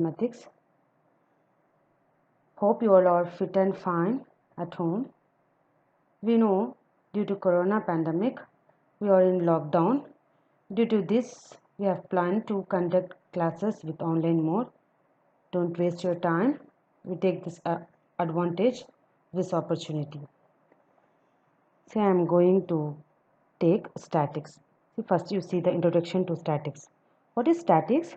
Mathematics. Hope you all are fit and fine at home. We know due to corona pandemic, we are in lockdown. Due to this, we have planned to conduct classes with online mode. Don't waste your time. We take this advantage, this opportunity. So I am going to take statics. See, first you see the introduction to statics. What is statics?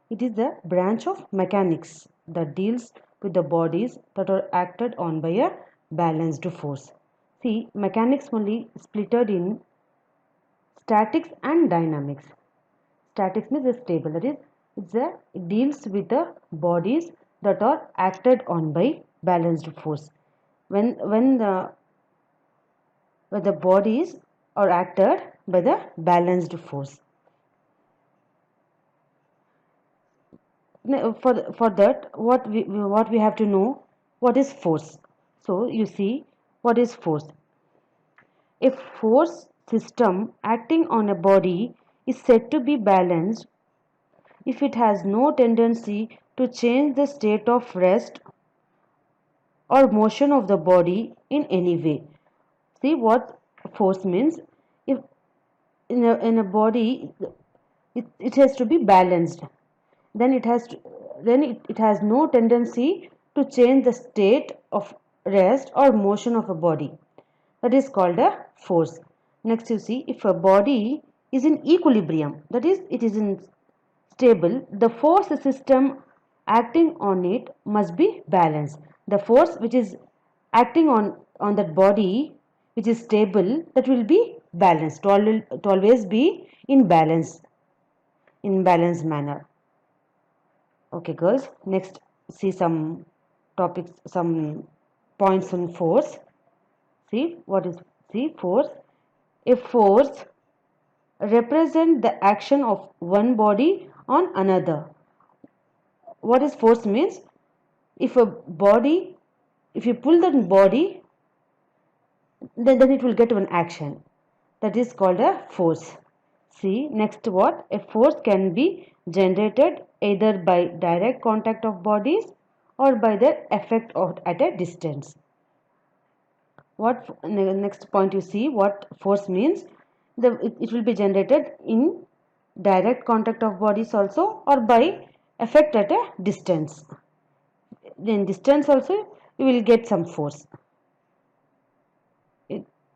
It is the branch of mechanics that deals with the bodies that are acted on by a balanced force. See, mechanics only splitted in statics and dynamics. Statics means stable, that is, it deals with the bodies that are acted on by balanced force. When the bodies are acted by the balanced force. For that, what we have to know, what is force. So you see, what is force? A force system acting on a body is said to be balanced if it has no tendency to change the state of rest or motion of the body in any way. See what force means? If in a body, it has to be balanced, then it has no tendency to change the state of rest or motion of a body. That is called a force. Next you see, if a body is in equilibrium, that is, it is in stable, the force system acting on it must be balanced. The force which is acting on that body which is stable, that will be balanced, to always be in balanced manner. Okay girls, next see some topics, some points on force. See what is, see force. A force represent the action of one body on another. What is force means? If you pull the body, then it will get one action. That is called a force. See next what? A force can be generated either by direct contact of bodies or by their effect at a distance. What next point you see, what force means? It will be generated in direct contact of bodies also, or by effect at a distance. In distance also you will get some force.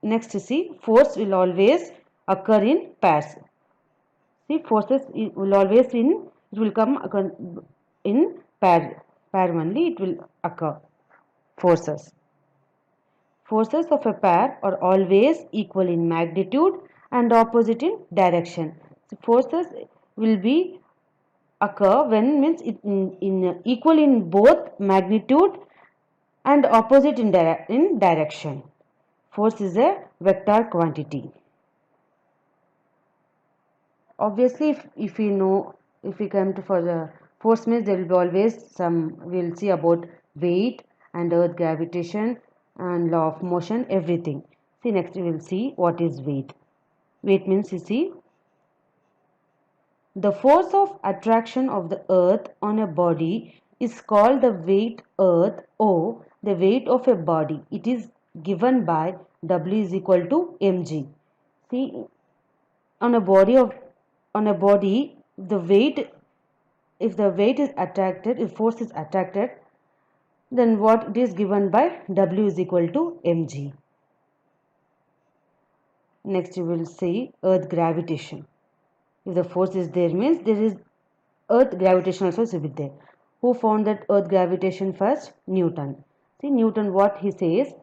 Next you see, force will always occur in pairs. See, forces will always it will come in pair only it will occur. Forces of a pair are always equal in magnitude and opposite in direction. So forces will be occur when means in equal in both magnitude and opposite in direction. Force is a vector quantity. Obviously, if we know, if we come to for the force means, there will be always some, we will see about weight and earth gravitation and law of motion, everything. See next we will see what is weight. Weight means, you see, the force of attraction of the earth on a body is called the weight earth or the weight of a body. It is given by W is equal to mg. See, on a body, the weight, if the weight is attracted, if force is attracted, then what it is given by W is equal to mg. Next you will see earth gravitation. If the force is there means there is earth gravitation also should be there. Who found that earth gravitation first? Newton. See Newton, what he says,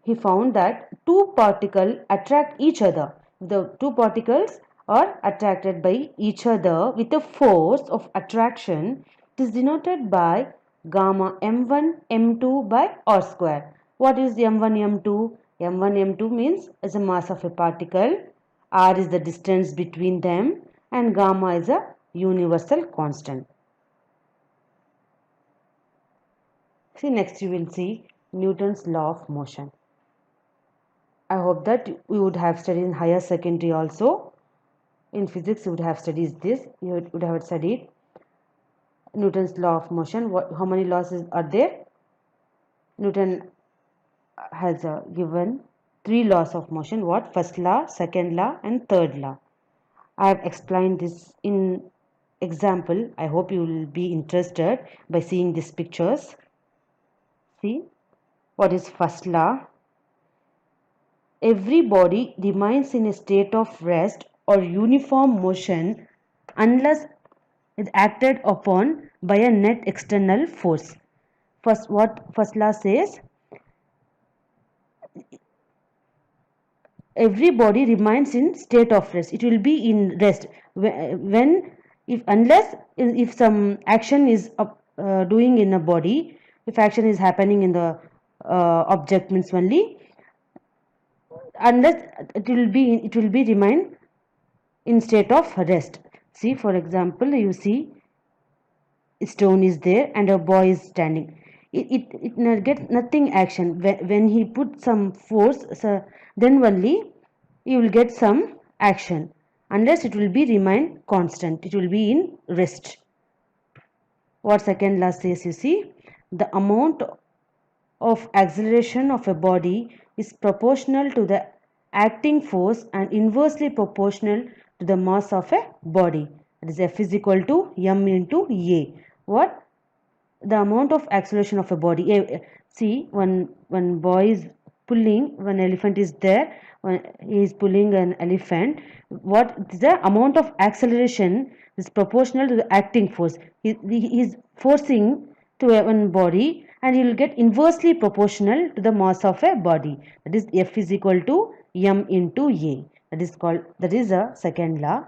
he found that two particles attract each other. The two particles are attracted by each other with a force of attraction. It is denoted by gamma m1 m2 by r square. What is m1 m2? m1 m2 means is the mass of a particle, r is the distance between them, and gamma is a universal constant. See next you will see Newton's law of motion. I hope that we would have studied in higher secondary also. In physics you would have studied this, you would have studied Newton's law of motion. How many laws are there? Newton has given three laws of motion. What? First law, second law, and third law. I have explained this in example. I hope you will be interested by seeing these pictures. See, what is first law? Every body remains in a state of rest or uniform motion unless it acted upon by a net external force. What first law says? Every body remains in state of rest. It will be in rest when, if unless if some action is doing in a body, if action is happening in the object means only, unless it will be remain in state of rest. See, for example, you see a stone is there and a boy is standing. It gets nothing action. When he put some force, so then only you will get some action. Unless it will be remain constant, it will be in rest. What second law says, you see, the amount of acceleration of a body is proportional to the acting force and inversely proportional to the mass of a body. That is F is equal to m into A. What? The amount of acceleration of a body. See, one boy is pulling, one elephant is there, he is pulling an elephant. What is the amount of acceleration is proportional to the acting force. He is forcing to one body, and he will get inversely proportional to the mass of a body. That is F is equal to m into A. That is a second law.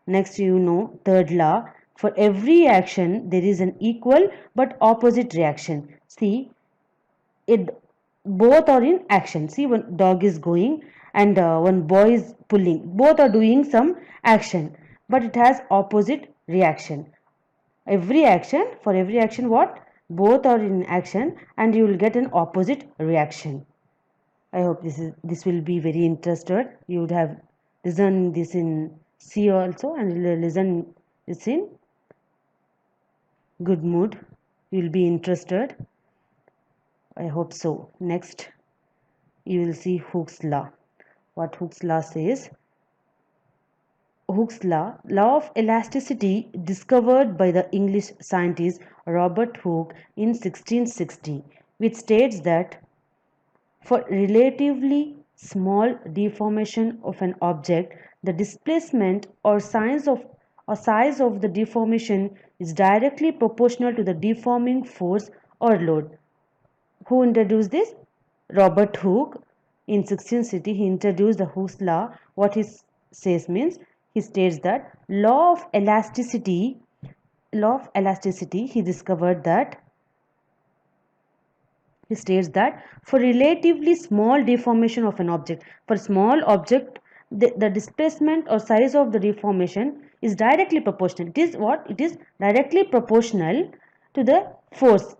Next, third law. For every action, there is an equal but opposite reaction. See, it both are in action. See, one dog is going and one boy is pulling. Both are doing some action, but it has opposite reaction. For every action, what? Both are in action, and you will get an opposite reaction. I hope this will be very interested. You would have listened this in C also, and listen this in good mood. You will be interested. I hope so. Next, you will see Hooke's law. What Hooke's law says? Hooke's law of elasticity, discovered by the English scientist Robert Hooke in 1660, which states that for relatively small deformation of an object, the displacement or size of the deformation is directly proportional to the deforming force or load. Who introduced this? Robert Hooke. In 1660, he introduced the Hooke's law. What he says means, he states that law of elasticity, he discovered that, he states that for relatively small deformation of an object, for small object, the displacement or size of the deformation is directly proportional. It is what? It is directly proportional to the force.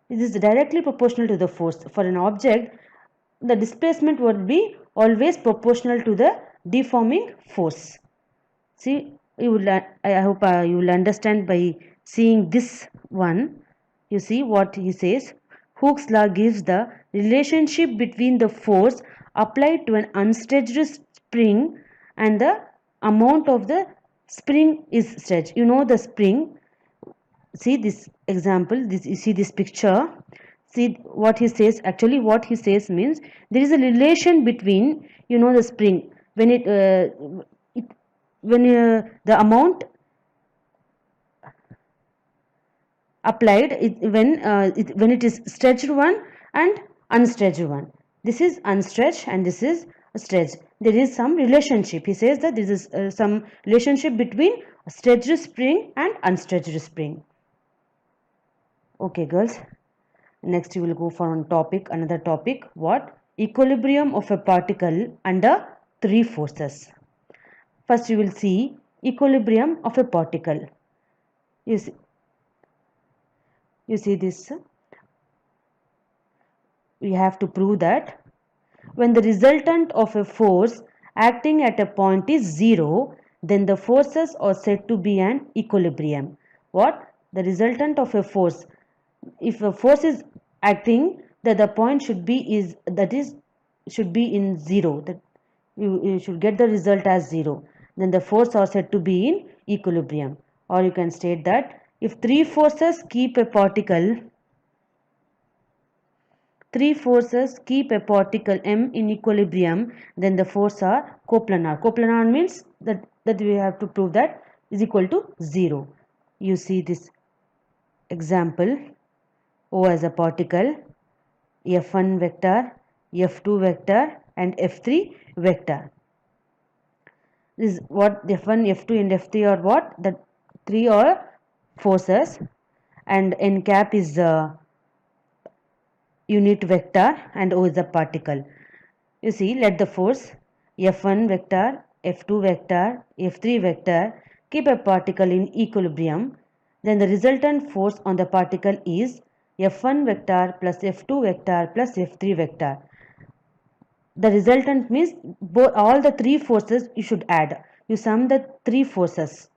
It is directly proportional to the force. For an object, the displacement would be always proportional to the deforming force. See, I hope you will understand by seeing this one. You see what he says. Hooke's law gives the relationship between the force applied to an unstretched spring and the amount of the spring is stretched. You know the spring. See this example. You see this picture. See what he says. Actually, what he says means there is a relation between the spring when the amount applied when it is stretched one and unstretched one. This is unstretched and this is stretched. There is some relationship. He says that there is some relationship between a stretched spring and unstretched spring. Okay, girls. Next, you will go for another topic. What? Equilibrium of a particle under three forces. First, you will see equilibrium of a particle. You see this. We have to prove that when the resultant of a force acting at a point is zero, then the forces are said to be an equilibrium. What? the resultant of a force, if a force is acting, that the point should be should be in zero, that you should get the result as zero, then the force are said to be in equilibrium. Or you can state that if three forces keep a particle m in equilibrium, then the force are coplanar. Coplanar means that we have to prove that is equal to 0. You see this example: O as a particle, F1 vector, F2 vector and F3 vector. This is what F1, F2 and F3 are what? The three are forces, and n cap is the unit vector and O is the particle. You see, let the force F1 vector, F2 vector, F3 vector keep a particle in equilibrium, then the resultant force on the particle is F1 vector plus F2 vector plus F3 vector. The resultant means all the three forces you should add. You sum the three forces,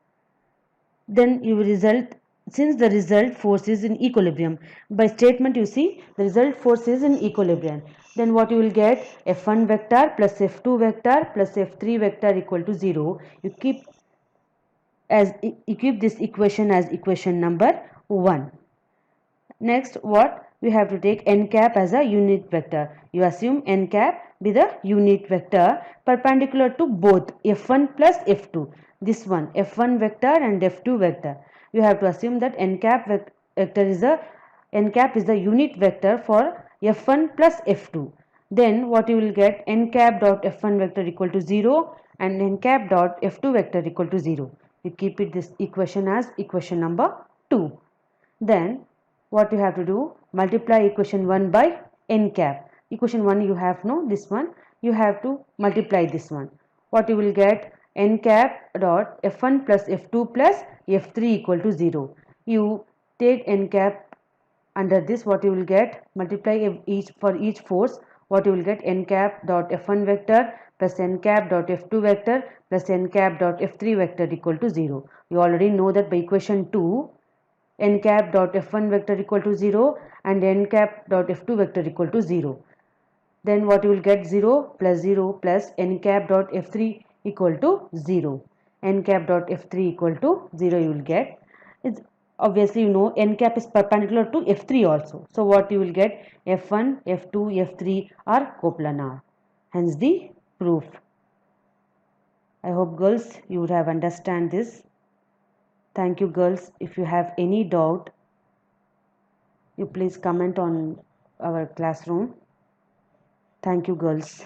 then you will result, since the result force is in equilibrium, by statement you see the result force is in equilibrium, then what you will get, F1 vector plus F2 vector plus F3 vector equal to 0. You keep this equation as equation number 1. Next, what we have to take n cap as a unit vector. You assume n cap be the unit vector perpendicular to both F1 plus F2. This one, F1 vector and F2 vector. You have to assume that n cap is the unit vector for F1 plus F2. Then what you will get, n cap dot F1 vector equal to 0 and n cap dot F2 vector equal to 0. You keep it this equation as equation number 2. Then what you have to do, multiply equation 1 by n cap. Equation 1 you have no, this one you have to multiply this one. What you will get, n cap dot F1 plus F2 plus F3 equal to 0. You take n cap under this, what you will get, multiply for each force, what you will get, n cap dot F1 vector plus n cap dot F2 vector plus n cap dot F3 vector equal to 0. You already know that by equation 2, n cap dot F1 vector equal to 0 and n cap dot F2 vector equal to 0. Then what you will get, 0 plus n cap dot F3 equal to 0. N cap dot F3 equal to 0 you will get. It's obviously you know n cap is perpendicular to F3 also. So what you will get, F1, F2, F3 are coplanar. Hence the proof. I hope girls you would have understand this. Thank you girls. If you have any doubt, you please comment on our classroom. Thank you girls.